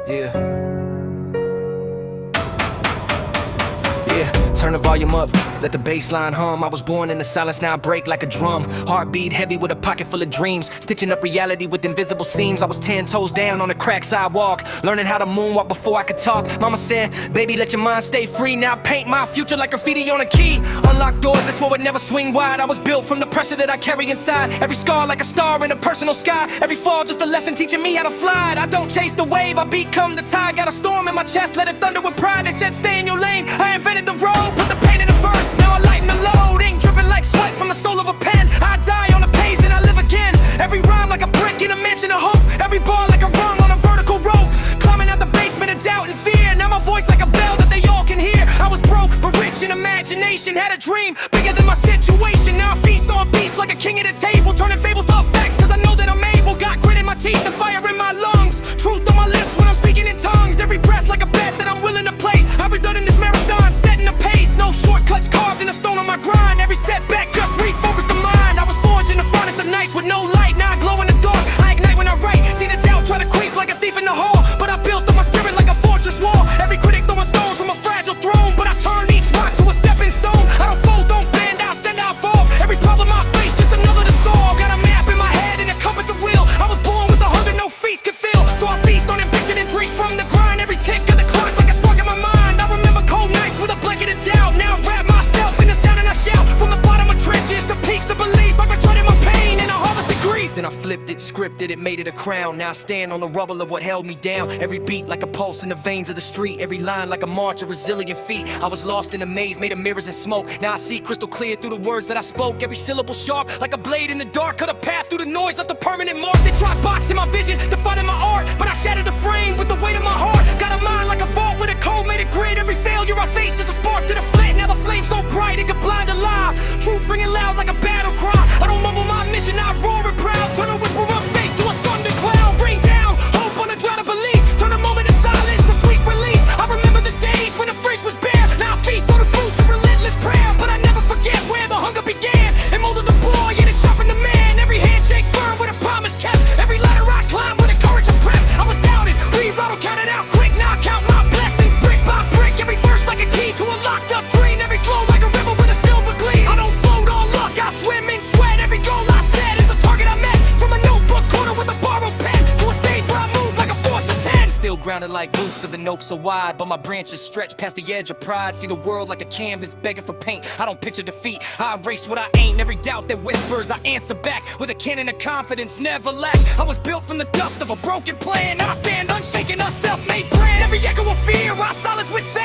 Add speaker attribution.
Speaker 1: Yeah. Turn the volume up, let the bass line hum. I was born in the silence, now I break like a drum. Heartbeat heavy with a pocket full of dreams, stitching up reality with invisible seams. I was 10 toes down on a cracked sidewalk, learning how to moonwalk before I could talk. Mama said, baby, let your mind stay free. Now I paint my future like graffiti on a key. Unlock doors, this one would never swing wide. I was built from the pressure that I carry inside. Every scar like a star in a personal sky. Every fall just a lesson teaching me how to fly. I don't chase the wave, I become the tide. Got a storm in my chest, let it thunder with pride. They said stay in your lane, I invented the road. Put the pain in the verse, now I lighten the load. Ink dripping like sweat from the soul of a pen. I die on the page, then I live again. Every rhyme like a brick in a mansion of hope. Every bar like a rung on a vertical rope. Climbing out the basement of doubt and fear. Now my voice like a bell that they all can hear. I was broke, but rich in imagination. Had a dream, bigger than my situation. Now I feast on beats like a king at a table. Turning fables to effects, cause I know that I'm able. Got grit in my teeth and fire in my lungs. Truth on my lips when I'm speaking in tongues. Every breath like a bet that I'm willing to place. I've been done in this marathon, setting the pace. No shortcuts carved in a stone on my grind. Every setback just refocused the mind. I was forged in the furnace of nights with no light. Now I glow in the dark, I ignite when I write. See the doubt try to creep like a thief in the hall, but I built on my spirit like a fortress wall. Every critic throwing stones from a fragile throne, but I turn each rock to a stepping stone. I don't fold, don't bend, I send, I fall. Every problem I face, just another to solve. Got a map in my head and a compass of will. I was born with a hunger no feast could fill, so I feast on ambition and drink from the grind. Every tick of the clock like a spark in my mind. I remember cold nights with a blanket of doubt. Now I wrap myself in the sound and I shout. From the bottom of trenches to peaks of belief, I returned my pain and I harvested grief. Then I flipped it, scripted it, made it a crown. Now I stand on the rubble of what held me down. Every beat like a pulse in the veins of the street. Every line like a march of resilient feet. I was lost in a maze made of mirrors and smoke. Now I see crystal clear through the words that I spoke. Every syllable sharp like a blade in the dark. Cut a path through the noise, left a permanent mark. They tried boxing my vision, defining my art, but I shattered the frame with the weight of my heart. Got a mind like a vault with a code made of grit. Every failure I face just a spark to the flame. Now the flame so bright it could blind a lie. Truth ringing loud like a battle cry. I don't mumble my mission, I roar it proud. Turn a whisper of faith to a thundercloud. Rain down, hope on a drought of belief. Turn a moment of silence to sweet relief. I remember the days when the fridge was bare. Now I feast on the fruits of relentless prayer. But I never forget where the hunger began. And molded the boy, yet it sharpened the man. Every handshake firm with a promise kept. Every ladder I climbed with a courage of prep. I was doubted, rerouted, counted out quick. Now I count my blessings brick by brick. Every verse like a key to a locked up dream. Every flow like a river with a silver gleam. I don't float on luck, I swim in sweat. Every goal I set is a target I met. From a notebook corner with a borrowed pen to a stage where I move like a force of 10. Still grounded like roots of an oak so wide, but my branches stretch past the edge of pride. See the world like a canvas begging for paint. I don't picture defeat, I erase what I ain't. Every doubt that whispers, I answer back with a cannon of confidence, never lack. I was built from the dust of a broken plan. Now I stand unshaken, a self-made brand. Every echo of fear, I silence with sound.